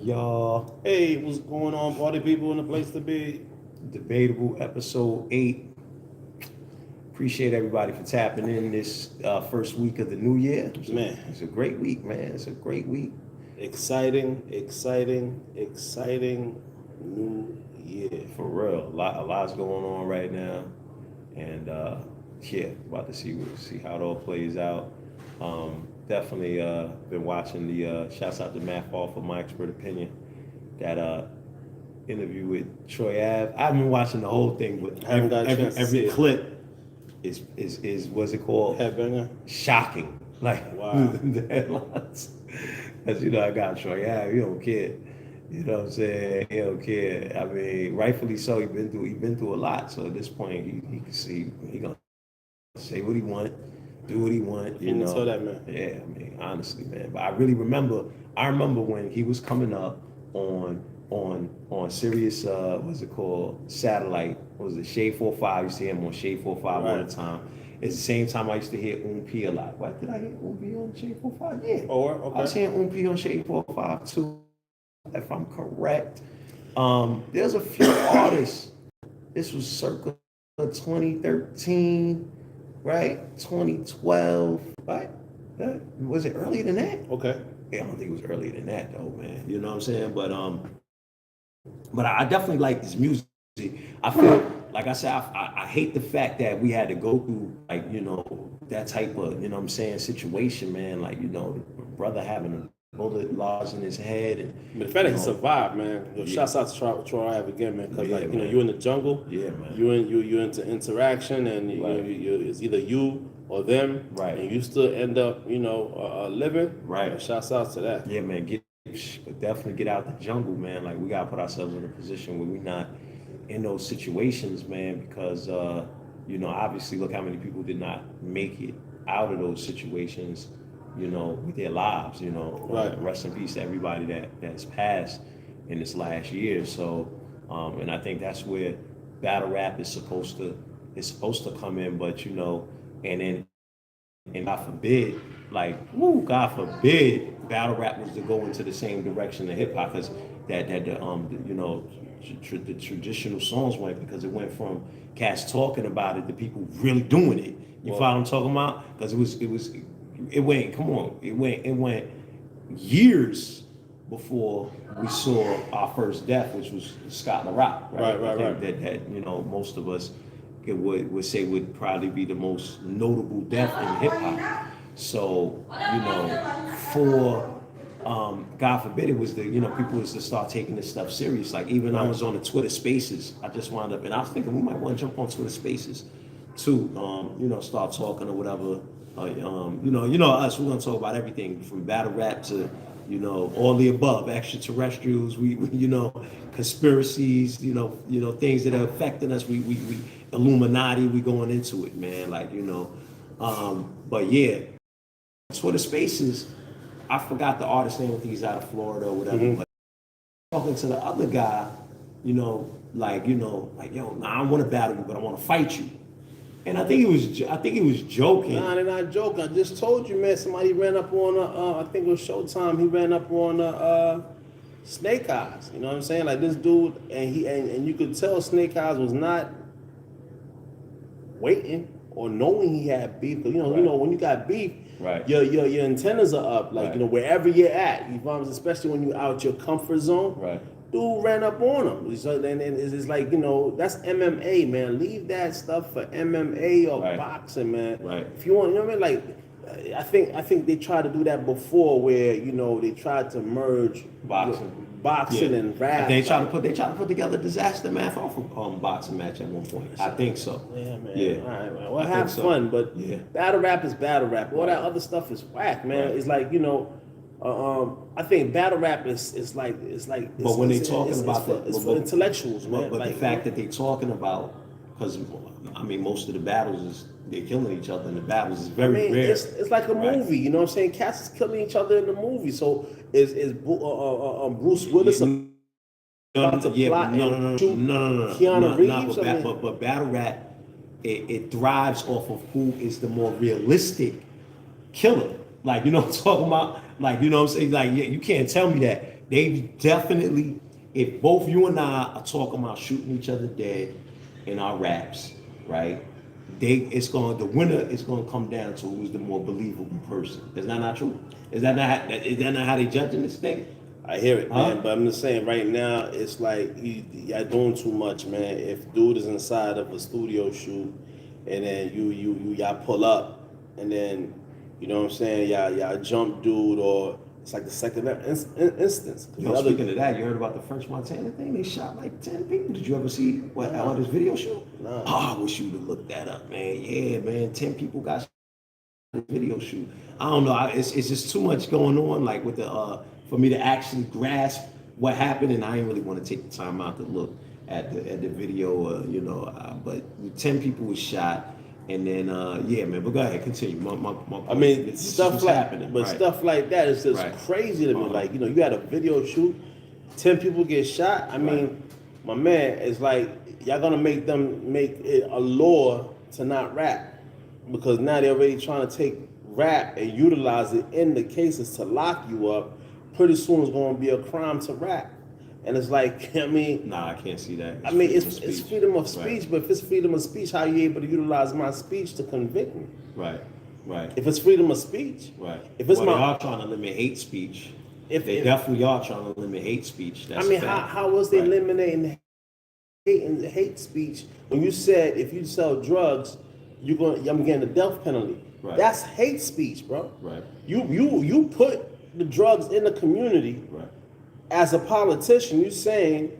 y'all. Hey, what's going on, party people in the place to be? Debatable episode 8. Appreciate everybody for tapping in this first week of the new year. Man, It's a great week, man. It's a great week. exciting new year. For real. A lot's going on right now. And yeah, about to see how it all plays out. Definitely been watching the shouts out to Matt Fall for my expert opinion. That interview with Troy Ave. I've been watching the whole thing, but I haven't got a chance to see every it. clip is what's it called? Headbanger? Shocking. Like Wow. the headlines. As you know, I got Troy Ave. He don't care. You know what I'm saying? He don't care. I mean, rightfully so. He been through a lot. So at this point, he can see he gonna say what he want, do what he want. You know. Tell that, man. Yeah, I mean, honestly, man. But I really remember. I remember when he was coming up on Sirius. What's it called? Satellite. What was it? Shade 45. You see him on Shade 45 all the time. It's the same time I used to hear P a lot. What did I hear P on Shade 45? Yeah. Okay. I was hearing P on Shade 45 too, if I'm correct. There's a few artists. This was circa 2013, right? 2012, right? Was it earlier than that? Okay. Yeah, I don't think it was earlier than that though, man. You know what I'm saying? But I definitely like this music. I feel like I said, I hate the fact that we had to go through like, you know, that type of, you know what I'm saying, situation, man. Like, you know, the brother having a bullet lodged in his head. And, But the fact that he survived, man. Yo, shouts out to Troy Ave again, man. Because, you know, you're in the jungle. Yeah, man. You're into interaction, and it's either you or them. Right. And you still end up, you know, living. Right. Shouts out to that. Yeah, man. But definitely get out the jungle, man. Like, we got to put ourselves in a position where we're not in those situations, man, because, you know, obviously, look how many people did not make it out of those situations, you know, with their lives, you know. Right. Rest in peace to everybody that's passed in this last year. So, and I think that's where battle rap is supposed to come in, but, you know, and God forbid, God forbid, battle rap was to go into the same direction of hip hop, because you know, the traditional songs went, because it went from cats talking about it to people really doing it. You follow what I'm talking about? Because it went years before we saw our first death, which was Scott La Rock. Right. That you know, most of us would say would probably be the most notable death in hip hop. So, you know, for God forbid it was people was to start taking this stuff serious. Like even I was on the Twitter Spaces. I just wound up, and I was thinking we might want to jump on Twitter Spaces to start talking or whatever. You know us. We're gonna talk about everything from battle rap to all the above, extraterrestrials. We conspiracies. Things that are affecting us. We Illuminati. We going into it, man. But yeah, Twitter Spaces. I forgot the artist name. I think he's out of Florida or whatever. Mm-hmm. But talking to the other guy, yo, I don't want to battle you, but I want to fight you. And I think he was joking. Nah, they're not joking. I just told you, man. Somebody ran up on I think it was Showtime. He ran up on Snake Eyes. You know what I'm saying? Like this dude, and you could tell Snake Eyes was not waiting or knowing he had beef. You know when you got beef. Right. Your antennas are up, wherever you're at. You know, especially when you're out your comfort zone. Right. Dude ran up on him. So then it's like, that's MMA, man. Leave that stuff for MMA or boxing, man. Right. If you want, you know what I mean? Like, I think they tried to do that before, where they tried to merge boxing and rap. They tried to put together disaster math off of boxing match at one point. I think so. Yeah, man. Yeah. All right, man. Well, have fun, but battle rap is battle rap. All that other stuff is whack, man. Right. It's like I think battle rap is like. But when they talking about it's for intellectuals, man. But the fact that they talking about, because I mean most of the battles is they're killing each other in the battles is very rare. It's like a movie, you know what I'm saying? Cats is killing each other in the movie. So is Bruce Willis about to plot and shoot Keanu Reeves? But battle rap it thrives off of who is the more realistic killer. Like, you know what I'm talking about? Like, you know what I'm saying? Like, yeah, you can't tell me that They definitely, if both you and I are talking about shooting each other dead in our raps, right? The winner is gonna come down to who's the more believable person. Is that not true? Is that not how they judging this thing? I hear it, Huh? man, but I'm just saying right now it's like y'all doing too much, man. If dude is inside of a studio shoot, and then y'all pull up, and then you know what I'm saying, y'all jump dude, or it's like the second instance. Yo, speaking of that, you heard about the French Montana thing? They shot like 10 people. Did you ever see on this video shoot? No. Oh, I wish you would look that up, man. Yeah, man, 10 people got shot in the video shoot. I don't know. It's just too much going on, like with the for me to actually grasp what happened, and I didn't really want to take the time out to look at the video, but 10 people was shot, and then yeah, man. But go ahead, continue. I mean, this stuff like happening, but right. stuff like that is just Right. crazy to me. Like, you had a video shoot, 10 people get shot. I mean, my man, it's like y'all gonna make them make it a law to not rap, because now they're already trying to take rap and utilize it in the cases to lock you up. Pretty soon it's gonna be a crime to rap. And it's like, I mean, Nah, I can't see that. I mean, it's freedom of speech, right. but if it's freedom of speech, how are you able to utilize my speech to convict me? Right, right. If it's freedom of speech, Right. If it's they are trying to limit hate speech. They definitely are trying to limit hate speech. That's I mean, a fact. how was they eliminating hate speech when you said if you sell drugs, I'm getting a death penalty? Right. That's hate speech, bro. Right. You put the drugs in the community. Right. As a politician, you're saying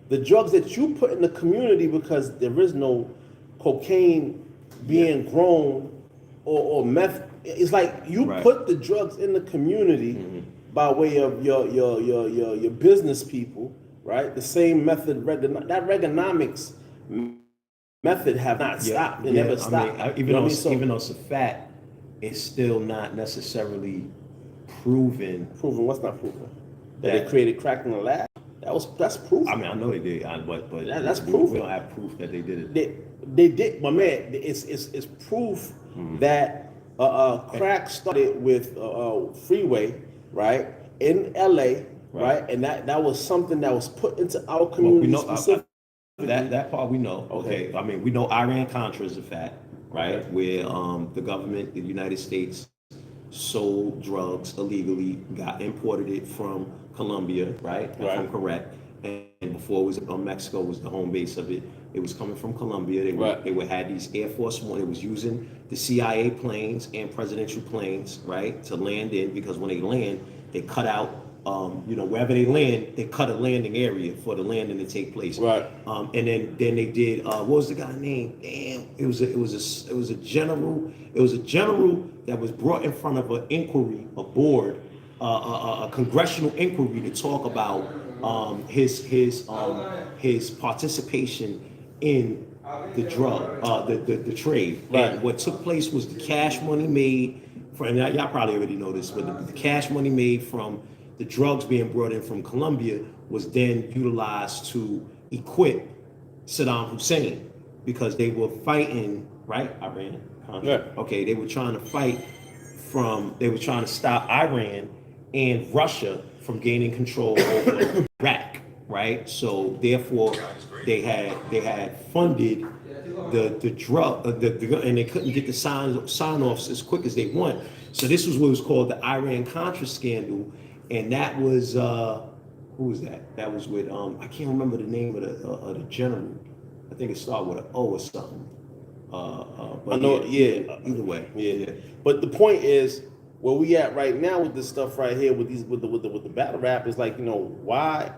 the drugs that you put in the community, because there is no cocaine being grown or meth. It's like you put the drugs in the community by way of your business people, right? The same method, that Reaganomics method have not stopped. It never stopped. I mean, even though it's a fact, it's still not necessarily proven. Proven? What's not proven? That they created crack in the lab? That's proof. I mean, I know they did, but that's proof. We don't have proof that they did it. They did, my man. It's proof that crack started with Freeway, right, in LA, right, and that was something that was put into our community specifically. That part we know. Okay, I mean, we know Iran Contra is a fact, right, where the government, the United States, sold drugs illegally, got imported it from Colombia, right? If I'm correct. And before it was Mexico was the home base of it. It was coming from Colombia. They would had these Air Force One. It was using the CIA planes and presidential planes, right, to land in, because when they land, they cut out, wherever they land, they cut a landing area for the landing to take place. Right. And then they did. What was the guy's name? Damn. It was a general. It was a general that was brought in front of an inquiry, a board, a congressional inquiry to talk about his participation in the drug, the trade. Right. And what took place was the cash money made from, and y'all probably already know this, but the cash money made from the drugs being brought in from Colombia was then utilized to equip Saddam Hussein, because they were fighting, right? Iran, Contra. Yeah. Okay, they were trying to stop Iran and Russia from gaining control over Iraq, right? So therefore, they had funded the drug, and they couldn't get the sign-offs as quick as they want. So this was what was called the Iran Contra scandal, and that was who was that? That was with I can't remember the name of the general. I think it started with an O or something. But I know, either way, yeah. But the point is, where we at right now with this stuff right here, with the battle rap, is like, why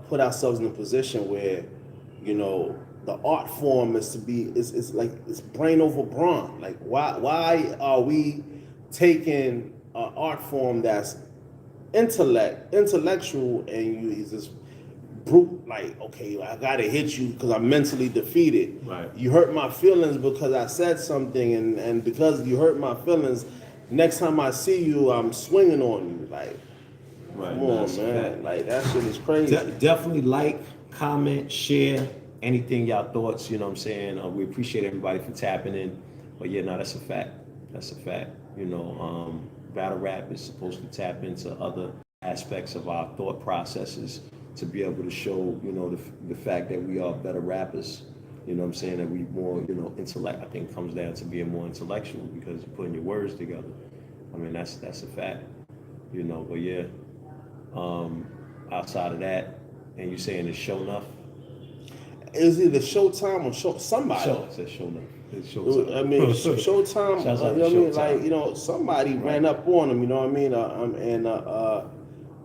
put ourselves in a position where, the art form is to be it's like it's brain over brawn. Like why are we taking an art form that's intellectual, and you just brute, like, okay, I gotta hit you because I'm mentally defeated. Right. You hurt my feelings because I said something, and because you hurt my feelings, next time I see you, I'm swinging on you. Like, right, come on, man. Like, that shit is crazy. Definitely like, comment, share, anything y'all thoughts, you know what I'm saying? We appreciate everybody for tapping in. But yeah, no, that's a fact. That's a fact. battle rap is supposed to tap into other aspects of our thought processes to be able to show, the fact that we are better rappers. You know what I'm saying? That we more, intellect. I think comes down to being more intellectual because you're putting your words together. I mean, that's a fact. But yeah. Outside of that, and you saying it's show enough? It was either Showtime or somebody. It says show enough. It's Showtime. I mean, Showtime. Shouts out You know to what I mean? Showtime. Like, somebody ran up on him. You know what I mean?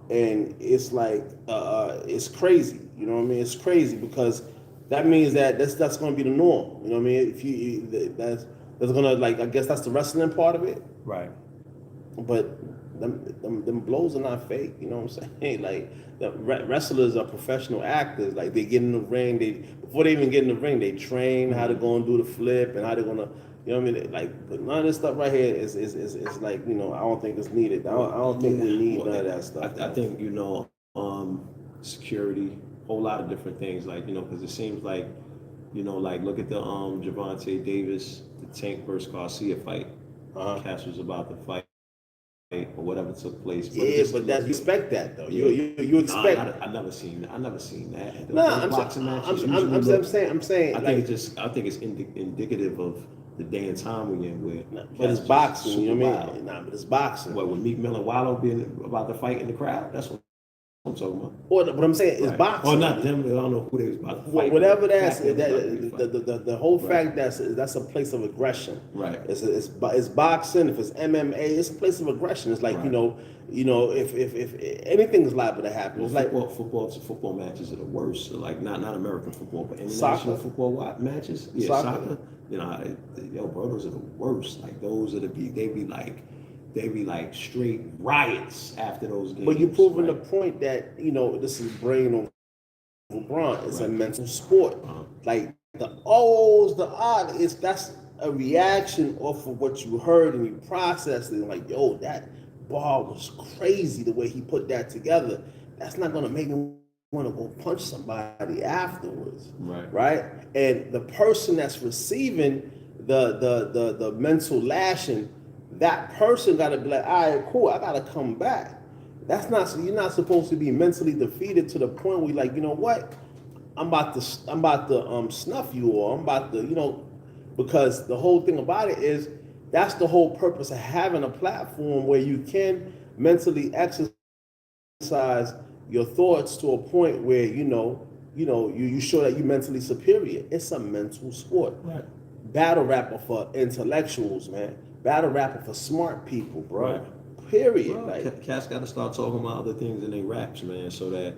And it's like it's crazy. You know what I mean? It's crazy because that means that that's going to be the norm. You know what I mean? If you that's gonna, like, I guess that's the wrestling part of it. Right. But them blows are not fake. You know what I'm saying? Like, the wrestlers are professional actors. Like, they get in the ring. Before they even get in the ring, they train how to go and do the flip and how they're gonna. You know what I mean? Like, but none of this stuff right here is like, I don't think it's needed. I don't think we need none of that stuff. I think security, whole lot of different things. Like, because it seems like, like look at the Javante Davis, the Tank versus Garcia fight. Cass was about to fight or whatever took place. Yeah, but you expect that though. Yeah. You expect. I never seen that. No, I'm saying. I think it's indicative of the day and time we're in. But it's boxing. You know what I mean? Nah, but it's boxing. What, with Meek Mill and Wallow being about to fight in the crowd? That's what I'm talking about. What I'm saying is boxing. Or not them. I don't know who they was about to fight. Whatever that's the whole fact that's a place of aggression. Right. It's boxing. If it's MMA, it's a place of aggression. It's like, if anything is liable to happen. It's like football matches are the worst. Like not American football, but international football matches. Yeah, soccer. Bro, those are the worst. Like those are they be like straight riots after those games. But you're proving the point that, this is brain over brawn. It's a mental sport. Like the odd that's a reaction off of what you heard and you processed it. Like, yo, that bar was crazy the way he put that together. That's not gonna make him want to go punch somebody afterwards. Right? And the person that's receiving the mental lashing, that person got to be like, all right, cool, I got to come back. You're not supposed to be mentally defeated to the point where you're like, you know what, I'm about to snuff you, or I'm about to, because the whole thing about it is that's the whole purpose of having a platform where you can mentally exercise your thoughts to a point where you show that you're mentally superior. It's a mental sport. Right. Battle rapper for intellectuals, man. Battle rapper for smart people, bro. Right. Period. Well, like, cats got to start talking about other things in their raps, man, so that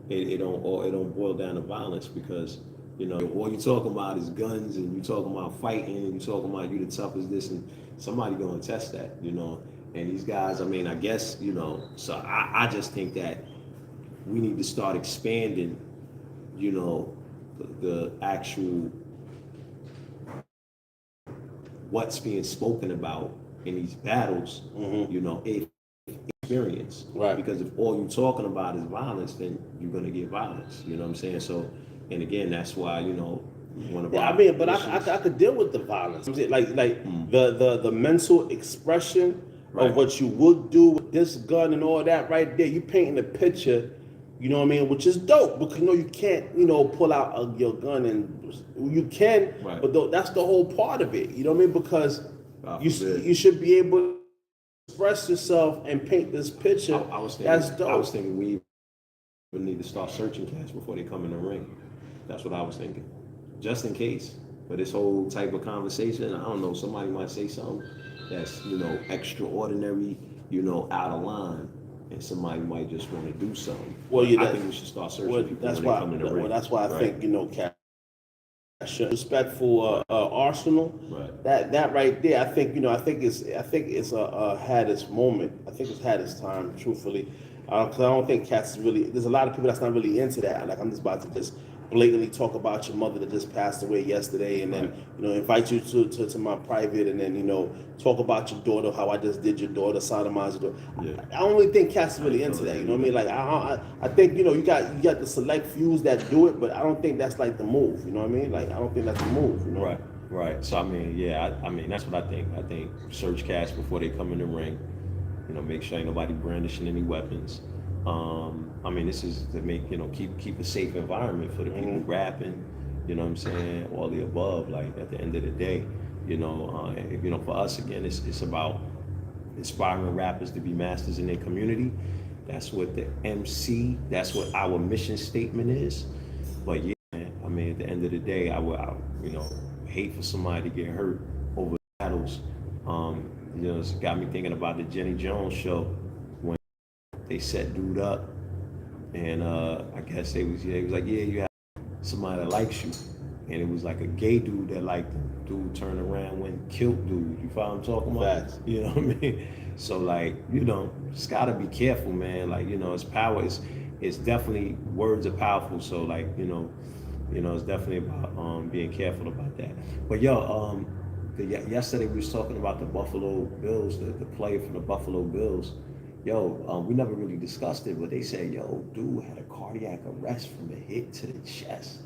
it don't boil down to violence. Because all you talking about is guns, and you talking about fighting, and you talking about you the toughest this, and somebody gonna test that, And these guys, I guess, So I just think that we need to start expanding, the actual what's being spoken about in these battles, experience. Right. Because if all you're talking about is violence, then you're gonna get violence. You know what I'm saying? So, and again, that's why, one of our but I could deal with the violence. Like the mental expression of what you would do with this gun and all that right there. You painting a picture, you know what I mean, which is dope, because you can't, pull out your gun, and you can, right. But that's the whole part of it. You know what I mean? Because you should be able to express yourself and paint this picture. That's dope. I was thinking we need to start searching cats before they come in the ring. That's what I was thinking, just in case. For this whole type of conversation, I don't know, somebody might say something that's extraordinary, out of line. And somebody might just want to do something. Well, I think we should start searching people when they come in the ring. Well, that's why I think, Cash, respectful Arsenal. Right. That right there, I think it's had its moment. I think it's had its time, truthfully, because I don't think Cats is really. There's a lot of people that's not really into that. Like, I'm just about to just blatantly talk about your mother that just passed away yesterday, and then invite you to my private, and then talk about your daughter, how I just did your daughter, sodomize your daughter. Yeah. I don't really think Cats is really into that. You know what I mean? Like, I think you got the select fews that do it, but I don't think that's like the move. You know what I mean? Like, I don't think that's the move. Right. So I mean, that's what I think. I think search Cats before they come in the ring. You know, make sure ain't nobody brandishing any weapons. I mean, this is to make, keep a safe environment for the people rapping, you know what I'm saying, all the above. Like at the end of the day, for us again, it's about inspiring rappers to be masters in their community. That's what the MC, that's what our mission statement is. But yeah, man, I mean, at the end of the day, I would hate for somebody to get hurt over battles. It's got me thinking about the Jenny Jones show when they set dude up, and I guess they was like, yeah, you have somebody that likes you, and it was like a gay dude that liked him. Dude turned around, went and killed dude. You follow what I'm talking about? Facts. You know what I mean? So like, just gotta be careful, man. Like, it's power. It's definitely, words are powerful. So like, it's definitely about being careful about that. But yo, yesterday we was talking about the Buffalo Bills, the player from the Buffalo Bills. Yo, we never really discussed it, but they said, yo, dude had a cardiac arrest from a hit to the chest.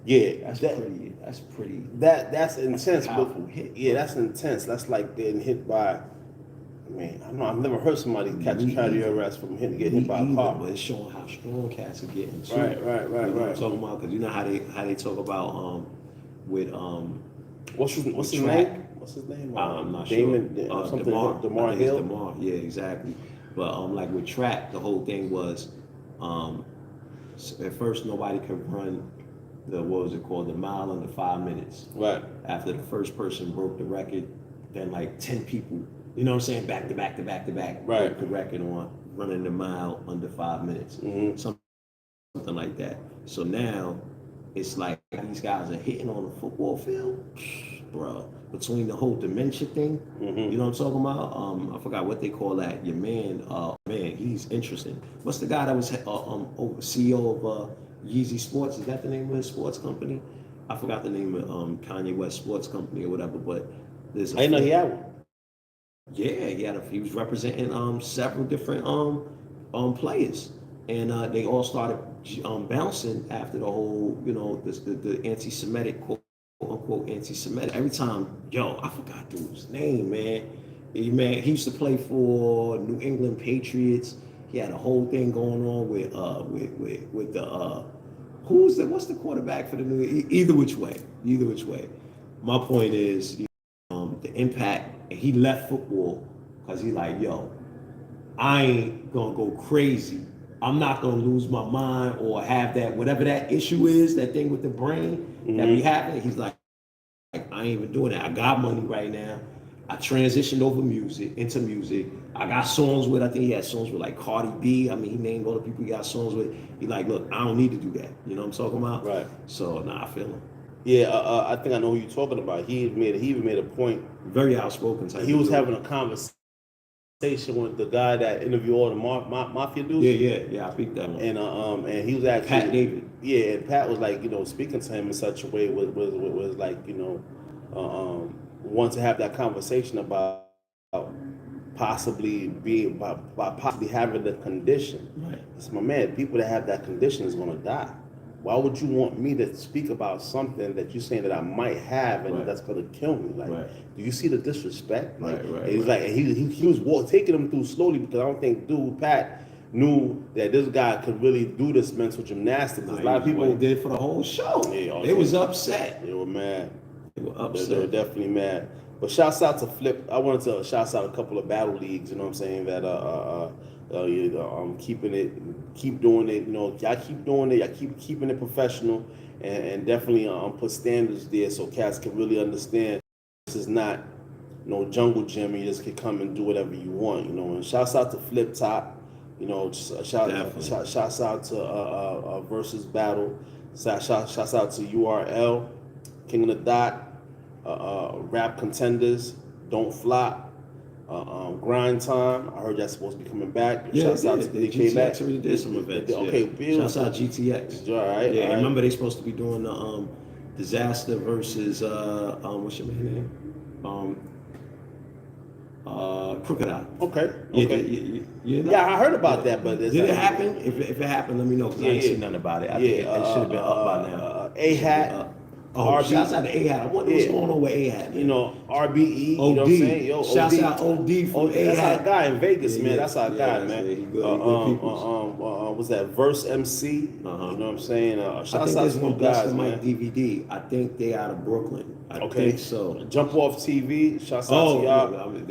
Yeah, That's pretty. That's intense. That's a powerful hit. Yeah, that's intense. That's like getting hit by. I mean, I don't know. I've never heard somebody catch a cardiac arrest from getting hit by a car. But it's showing how strong cats are getting too. Right. You know what I'm talking about? Because you know how they talk about with what's his name? What's his name? I'm not Damon, sure. something. DeMar Hill. DeMar. Yeah, exactly. But like with track, the whole thing was at first nobody could run the mile under 5 minutes. Right. After the first person broke the record, then like 10 people, you know what I'm saying, back to back, Right. broke the record on running the mile under 5 minutes. Mm-hmm. Something like that. So now it's like these guys are hitting on the football field, bro. Between the whole dementia thing, you know what I'm talking about? I forgot what they call that. Your man, he's interesting. What's the guy that was CEO of Yeezy Sports? Is that the name of his sports company? I forgot the name of Kanye West sports company or whatever. But there's I didn't know he had one. Yeah, he was representing several different players, and they all started bouncing after the whole, the anti-Semitic, quote unquote anti-Semitic. Every time, I forgot dude's name, man. He used to play for New England Patriots. He had a whole thing going on with the what's the quarterback for the New? Either which way. My point is, the impact. And he left football because he like, I ain't gonna go crazy. I'm not gonna lose my mind or have that, whatever that issue is, that thing with the brain that be happening. He's like, I ain't even doing that. I got money right now. I transitioned over into music. I got songs with, I think he had songs with like Cardi B. I mean, he named all the people he got songs with. He like, look, I don't need to do that. You know what I'm talking about? Right. So, I feel him. Yeah, I think I know who you're talking about. He even made a point. Very outspoken type. He was having a conversation with the guy that interviewed all the mafia dudes. Yeah, I picked that one. And he was actually Pat David. Yeah, and Pat was like, speaking to him in such a way was like, want to have that conversation about possibly possibly having the condition. Right. It's my man. People that have that condition is gonna die. Why would you want me to speak about something that you're saying that I might have and that's gonna kill me? Like, do you see the disrespect? Like, he's like, and he was taking them through slowly because I don't think Pat knew that this guy could really do this mental gymnastics. A lot of people did it for the whole show. Yeah, they was upset. They were mad. They were upset. They were definitely mad. But shouts out to Flip. I wanted to shout out a couple of battle leagues. You know what I'm saying? That keep doing it. Y'all keep doing it. Y'all keep keeping it professional, and definitely put standards there so cats can really understand this is not no jungle gym. You just can come and do whatever you want. And shouts out to Flip Top. Shouts out to Versus Battle. Shouts out to URL, King of the Dot, Rap Contenders, Don't Flop. Grind Time. I heard that's supposed to be coming back. Shouts out to the GTX. Already did some events. Okay, beautiful. Shouts out GTX. All right. Yeah, all right. remember they supposed to be doing the Disaster versus what's your man name? Crocodile. Okay. Yeah, I heard about that, but did it happen? If it happened, let me know because I ain't seen nothing about it. I think it should have been up by now. A-Hat. Oh, shouts out to A-Hat. I wonder what's going on with A-Hat, man. You know, RBE, you know OD. what I'm saying? Yo, Shouts OD. out OD from That's A-Hat. our guy in Vegas, man. That's our guy, that's man. it. He good peoples. Was that Verse MC? You know what I'm saying? Shouts I think out there's to one you guys, Bless the Mic man. DVD. I think they out of Brooklyn. I think so. Jump Off TV. Shouts out to y'all. Yeah, I mean,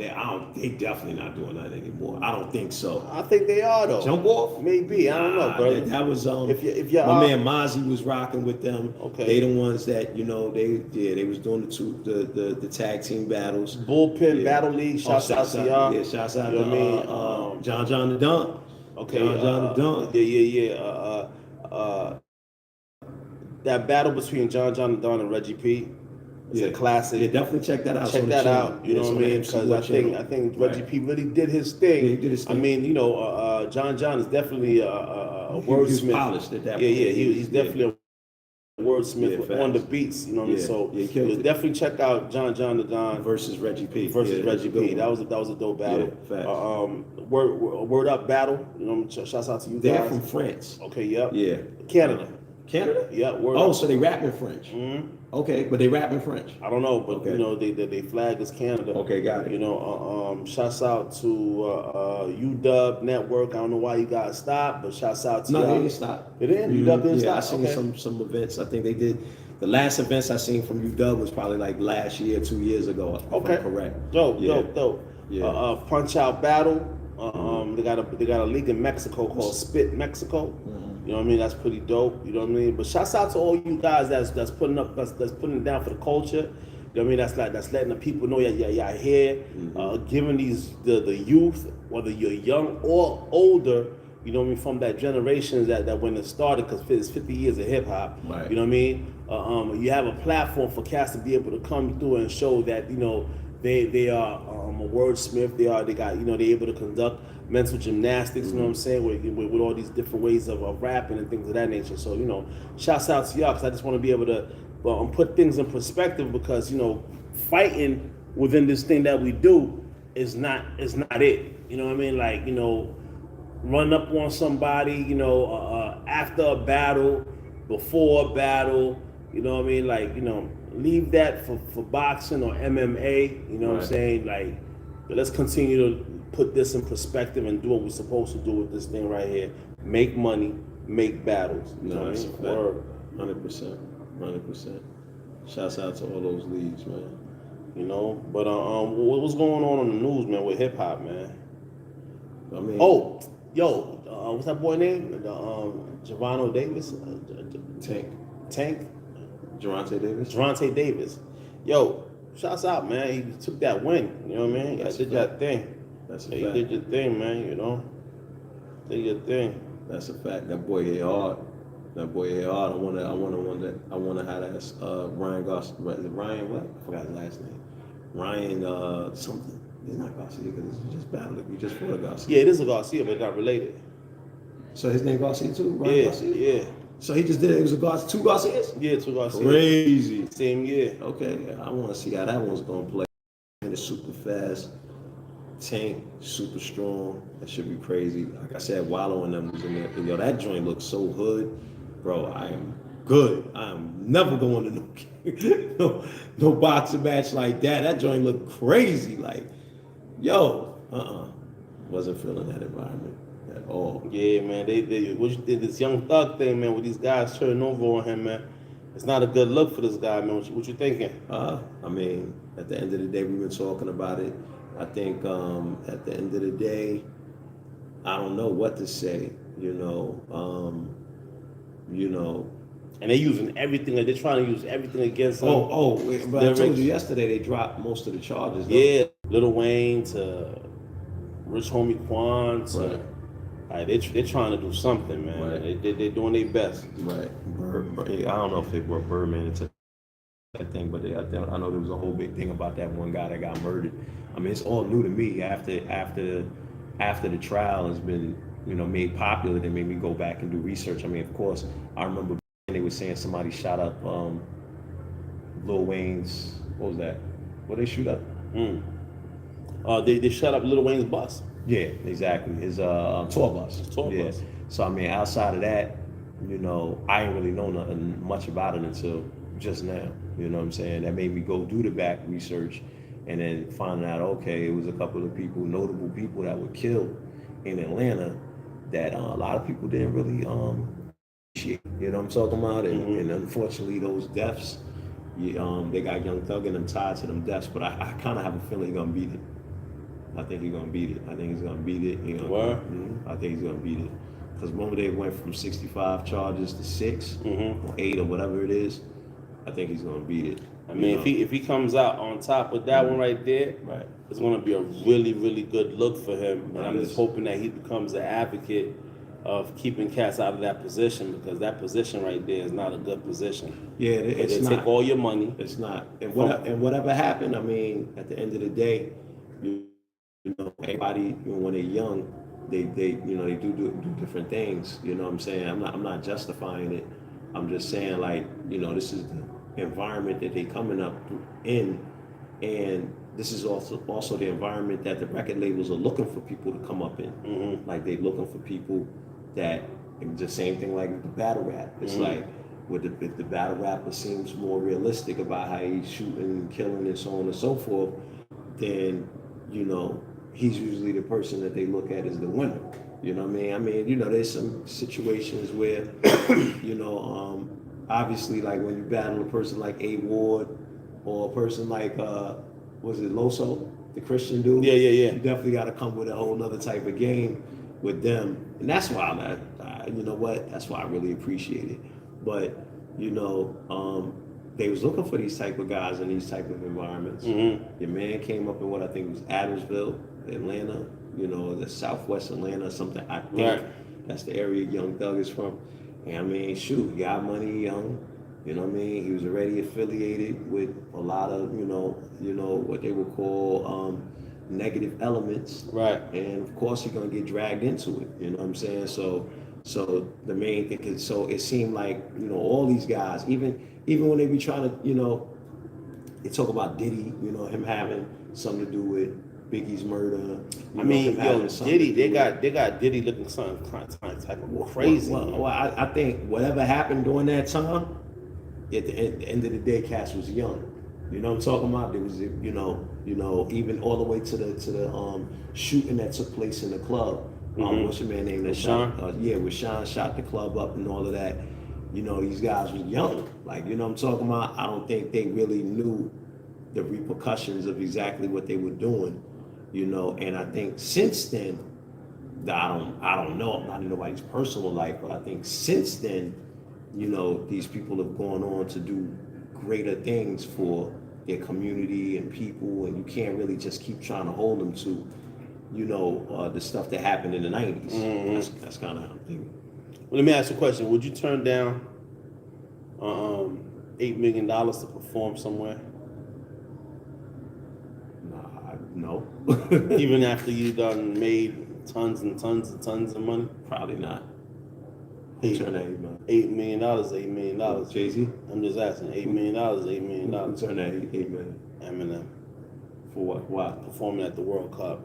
they definitely not doing that anymore. I don't think so. I think they are though. Jump Off? Maybe. I don't know, brother. That was if you my man Mozzie was rocking with them. Okay. They the ones that, you know, they was doing the tag team battles. Bullpen Battle League. Shouts out to y'all. Yeah, shouts out you to know what John the Don. Okay. John the Don. Yeah. That battle between John the Don and Reggie P. It's a classic. Yeah, definitely check that out. Check that out. You know what I mean? Because I think Reggie P really did his thing. Yeah, he did his thing. I mean, you know, John is definitely a wordsmith. He was polished at that point. Yeah, he's definitely a wordsmith on the beats. You know what I mean? So you'll definitely check out John the Don versus Reggie P. Reggie P. That was a dope battle. Yeah, word up battle. You know, shouts out to you guys. They're from France. Okay. Yep. Yeah. Canada. Yeah. Word up. So they rap in French. Mm-hmm. Okay, but they rap in French. I don't know, but you know they flag as Canada. Okay, got it. You know, shouts out to UW Network. I don't know why you guys stopped, but shouts out to No, y'all. they didn't stop. They didn't. UW didn't stop. I seen some events. I think they did. The last events I seen from UW was probably like last year, 2 years ago. If I'm correct. Dope. Yeah. Punch Out Battle. They got a league in Mexico called Spit Mexico. You know what I mean? That's pretty dope. You know what I mean? But shouts out to all you guys that's putting it down for the culture. You know what I mean? That's letting the people know y'all here. Giving the youth, whether you're young or older, you know what I mean, from that generation that when it started, because it's 50 years of hip hop. Right. You know what I mean? You have a platform for cats to be able to come through and show that, you know, they are a wordsmith. They're able to conduct mental gymnastics. You know what I'm saying? With all these different ways of rapping and things of that nature. So, you know, shouts out to y'all, because I just want to be able to put things in perspective, because, you know, fighting within this thing that we do is not it. You know what I mean? Like, you know, run up on somebody, you know, after a battle, before a battle, you know what I mean? Like, you know, leave that for boxing or MMA, you know what I'm saying? Like, let's continue to put this in perspective and do what we're supposed to do with this thing right here. Make money, make battles. You know what I mean? 100%. Shouts out to all those leagues, man. You know, but what's going on the news, man, with hip hop, man? I mean, what's that boy name? Javano Davis? Tank? Gervonta Davis. Yo, shouts out, man. He took that win. You know what I mean? That's did that thing. That's a fact. You did your thing, man, you know? Did your thing. That's a fact. That boy hit hard. I wanna have that Ryan Garcia. Ryan what? I forgot his last name. Ryan something. It's not Garcia because it's just battle. We just fought Garcia. Yeah, it is a Garcia, but not related. So his name Garcia too? Ryan Garcia? Yeah. So he just did it. It was a Garcia, two Garcias? Yeah, two Garcias. Crazy. Same year. Okay, I want to see how that one's gonna play. And it's super fast. Tank, super strong. That should be crazy. Like I said, Wallow and them was in there. Yo, that joint looks so hood. Bro, I am good. I'm never going to no boxing match like that. That joint looked crazy. Like, yo, wasn't feeling that environment at all. Yeah, man. They what you did this Young Thug thing, man, with these guys turning over on him, man. It's not a good look for this guy, man. What you thinking? I mean, at the end of the day, we've been talking about it. I think at the end of the day, I don't know what to say. You know, and they're using everything. They're trying to use everything against him. But I told you yesterday they dropped most of the charges. Yeah, Lil Wayne to Rich Homie Quan to, like, they're trying to do something, man. Right. They're doing their best. Right. I don't know if they brought Birdman into that thing, but I know there was a whole big thing about that one guy that got murdered. I mean, it's all new to me. After the trial has been, you know, made popular, they made me go back and do research. I mean, of course, I remember they were saying somebody shot up Lil Wayne's, what was that? What they shoot up? They shot up Lil Wayne's bus. Yeah, exactly. His tour bus. Tour bus. So I mean, outside of that, you know, I ain't really know nothing much about it until just now. You know what I'm saying? That made me go do the back research, and then finding out, okay, it was a couple of people, notable people that were killed in Atlanta that a lot of people didn't really appreciate. You know what I'm talking about? And unfortunately, those deaths, they got Young Thug and them tied to them deaths. But I kind of have a feeling he's gonna beat it. I think he's gonna beat it. I think he's gonna beat it. I think he's gonna beat it. Because remember they went from 65 charges to 6 or 8 or whatever it is. I think he's gonna beat it. I mean, if he comes out on top with that one right there, right, it's gonna be a really, really good look for him. And I'm just hoping that he becomes an advocate of keeping cats out of that position, because that position right there is not a good position. Yeah, it's not. They take all your money. It's not. And whatever happened, I mean, at the end of the day, you know, everybody, when they're young, they do different things. You know what I'm saying? I'm not justifying it. I'm just saying, like, this is the environment that they coming up in, and this is also the environment that the record labels are looking for people to come up in. Like, they looking for people that, the same thing like the battle rap. It's like, with the battle rapper seems more realistic about how he's shooting and killing and so on and so forth, then, he's usually the person that they look at as the winner. You know what I mean? There's some situations where, obviously, like when you battle a person like A. Ward or a person like, was it Loso, the Christian dude? Yeah. You definitely got to come with a whole other type of game with them. And that's why that's why I really appreciate it. But, they was looking for these type of guys in these type of environments. Your man came up in what I think was Adamsville, Atlanta, the Southwest Atlanta, something. I think that's the area Young Thug is from. And I mean, shoot, he got money young. You know what I mean? He was already affiliated with a lot of, what they would call negative elements. Right. And of course, he's gonna get dragged into it. You know what I'm saying? So the main thing is, so it seemed like, all these guys, even when they be trying to, they talk about Diddy, him having something to do with Biggie's murder. I mean, Diddy, they got Diddy looking something type of crazy. Well, I think whatever happened during that time, at the end of the day, Cass was young. You know what I'm talking about? There was, even all the way to the shooting that took place in the club. What's your man name? That shot? Where Sean shot the club up and all of that. These guys were young. Like, what I'm talking about? I don't think they really knew the repercussions of exactly what they were doing. And I think since then, I don't know, I'm not in nobody's personal life, but I think since then, these people have gone on to do greater things for their community and people, and you can't really just keep trying to hold them to, the stuff that happened in the 90s. That's kind of how I'm thinking. Well, let me ask you a question. Would you turn down $8 million to perform somewhere? No. Even after you done made tons and tons and tons of money? Probably not. $8 million, $8 million. Jay-Z? I'm just asking. $8 million, $8 million. Turn that $8 million. Eminem. For what? Why? Performing at the World Cup.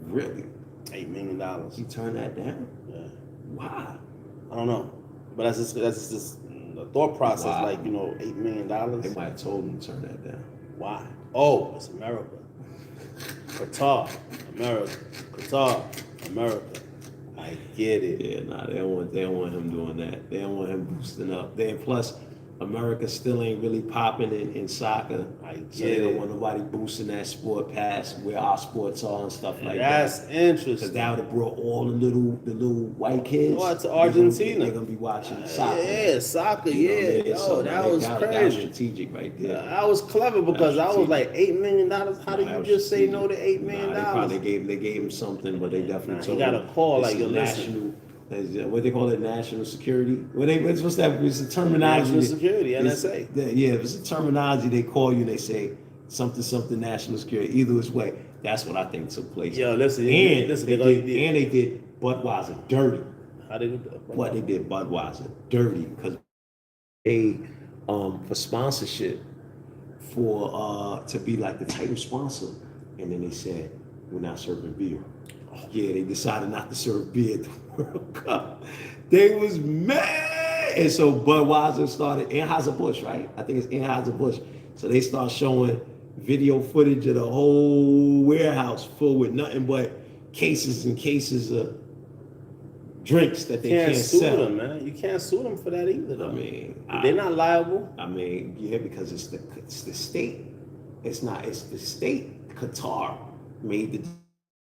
Really? $8 million. He turned that down? Yeah. Why? I don't know. But that's just the thought process. Wow. Like, $8 million. They might have told him to turn that down. Why? Oh, it's America. Qatar, America. I get it. Yeah, they don't want him doing that. They don't want him boosting up. Plus, America still ain't really popping in soccer. So they don't want nobody boosting that sport past where our sports are and stuff like that. That's interesting. Because that would have brought all the little white kids. To Argentina. They're gonna be watching soccer. Yeah, soccer. Yeah. So that was crazy. That was strategic right there. That was clever, because I was like, $8 million. How did you just say no to $8 million? They probably gave him something, but they definitely told him. You got a call like your national. What they call it, national security? What's that? It's a terminology. National security, NSA. It's a terminology. They call you and they say something national security. Either way, that's what I think took place. Yo, listen. They did Budweiser dirty. How they did that? What they did Budweiser dirty, because they for sponsorship to be like the title sponsor, and then they said we're not serving beer. Yeah, they decided not to serve beer at the World Cup. They was mad. And so Budweiser started, Anheuser-Busch, right? I think it's Anheuser-Busch. So they start showing video footage of the whole warehouse full with nothing but cases and cases of drinks that they can't sue sell. them, man. You can't sue them for that either, though. I mean, they're not liable. I mean, yeah, because it's the state. It's the state. Qatar made the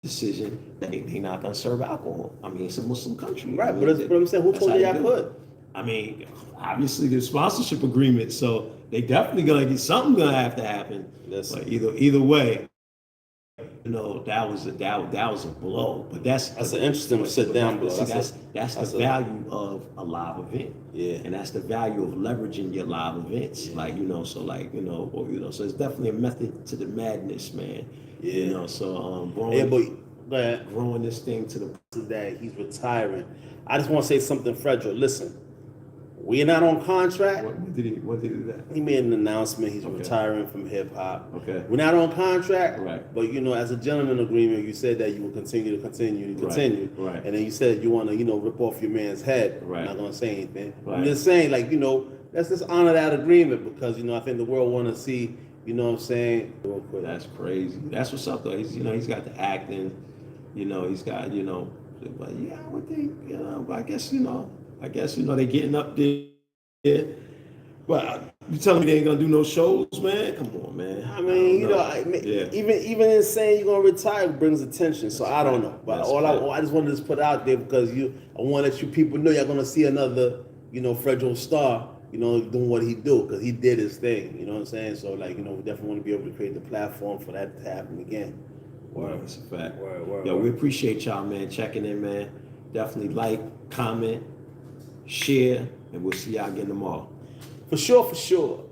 decision that they're not gonna serve alcohol. I mean, it's a Muslim country. Right, I mean, but I'm saying, who told you I could? I mean, obviously there's sponsorship agreement, so they definitely gonna get something gonna have to happen. Listen. But either way, you know, that was a blow. But that's an interesting sit down blow. That's the value of a live event. Yeah. And that's the value of leveraging your live events. Yeah. Like, you know, so it's definitely a method to the madness, man. Yeah. You know, so growing this thing to the that he's retiring. I just want to say something, Frederick. Listen, we're not on contract. What did he do that? He made an announcement. He's retiring from hip hop. Okay. We're not on contract. Right. But, you know, as a gentleman agreement, you said that you will continue. Right. And then you said you want to, you know, rip off your man's head. Right. I'm not going to say anything. Right. I'm just saying, like, you know, let's just honor that agreement because, you know, I think the world want to see, you know what I'm saying? Real quick. That's crazy. That's what's up, though. He's, you know, he's got the acting. You know, he's got, you know, but yeah, I would think, you know, I guess, you know, they getting up there. Yeah. But you telling me they ain't gonna do no shows, man? Come on, man. I mean, you know, even in saying you're gonna retire brings attention. So I don't know, but I just wanted to put it out there because I want to let you people know you're gonna see another, you know, Fredro Star, you know, doing what he do because he did his thing. You know what I'm saying? So like, you know, we definitely want to be able to create the platform for that to happen again. Word, that's a fact. Word. We appreciate y'all, man, checking in, man. Definitely like, comment, share, and we'll see y'all again tomorrow. For sure.